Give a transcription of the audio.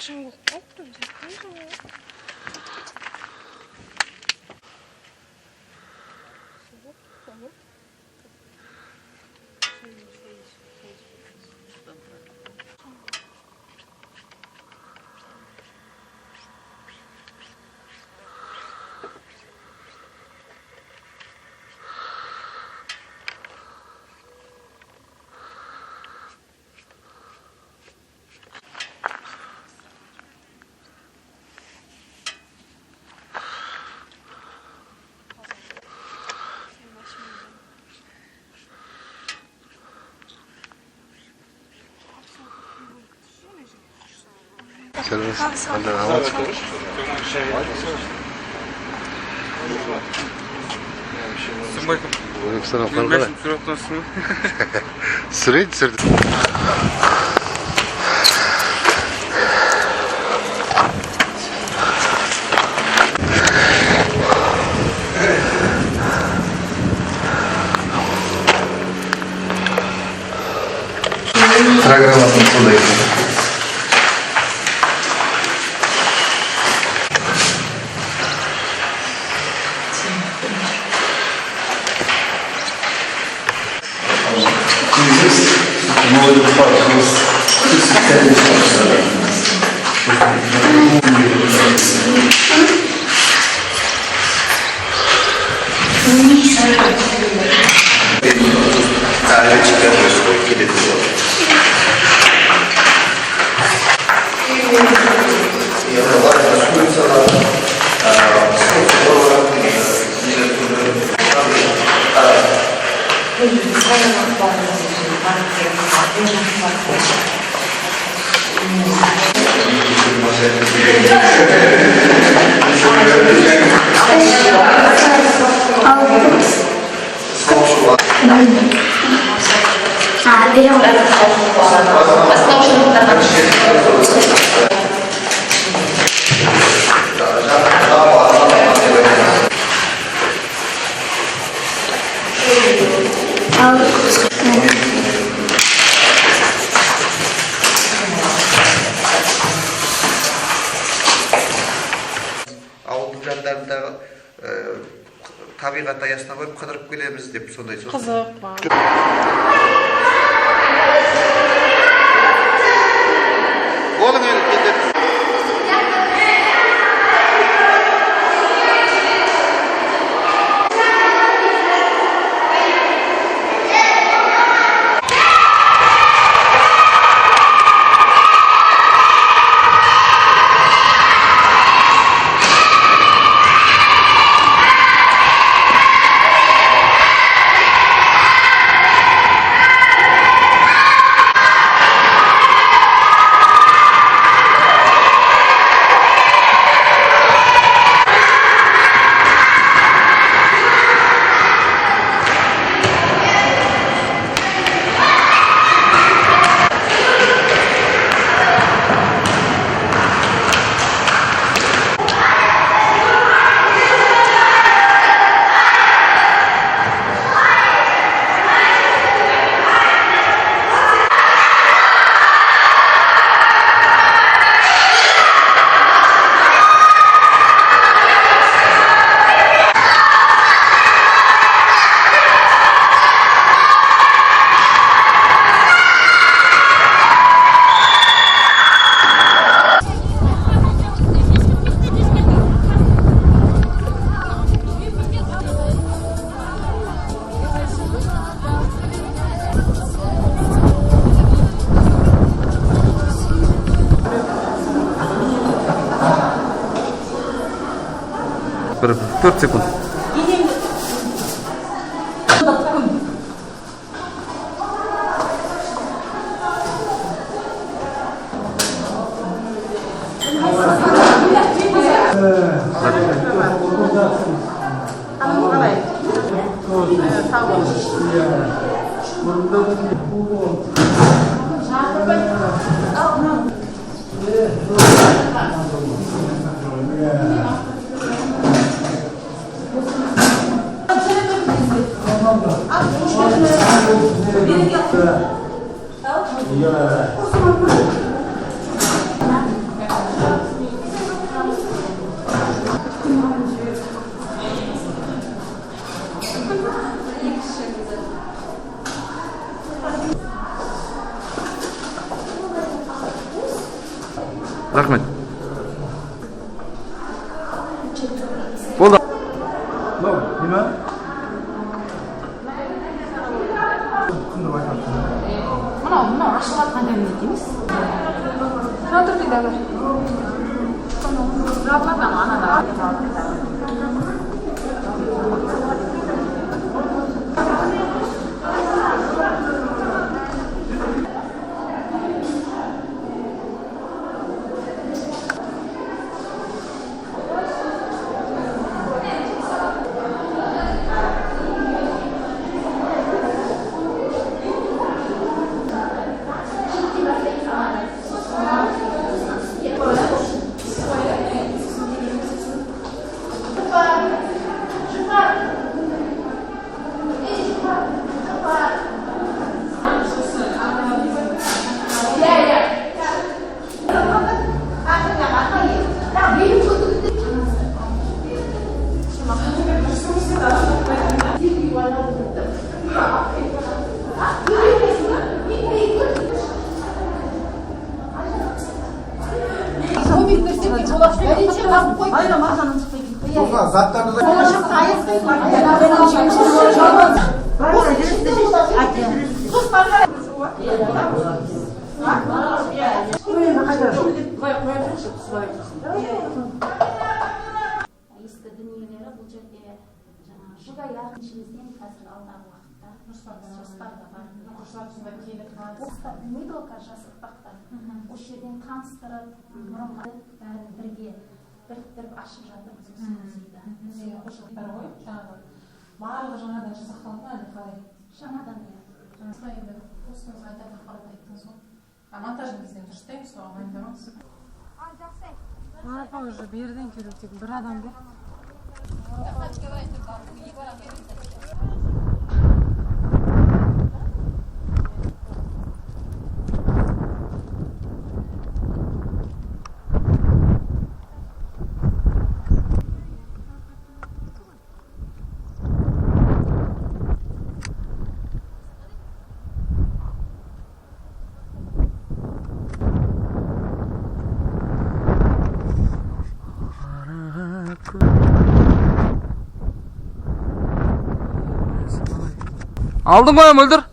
친구 좀 제끼죠. Sen benden anlat. Özbekistan halkları süreydi sürdü. Программасын қолдайды. Молодой парк Ауылдың жандарындағы табиғат аясына барып қыдырып келеміз деп сондай сөз. Қызық ба? Болың енді келдік. Bir 4 sekund. Рахмет. Болды. Nima? Mana aşağı qanday deymiz? Noturlidalar. Rahatlan ana. Ескі дүниелері бұл жерде жаңағы жылда яғыншымызбен қазір алдағы уақытта жоспарда бар. Білмейді ол қазір жас ұрпақтар. Осы жерден таныстырып, бұрынғы бәрін бірге біріктіріп ашып жатырмыз осы музейді. Музейге қосылып ғой, жаңағы барлығы жаңадан жасақталды әлі қалай? Жаңадан иә. Осылай енді постыңызға айтатын ақпарат айттыңыз ғой. Монтажын бізден дұрыстаймыз, соған дайындамаңыз. Марфа уже берден келу тек бір адам бер. Aldın mı Mıldır?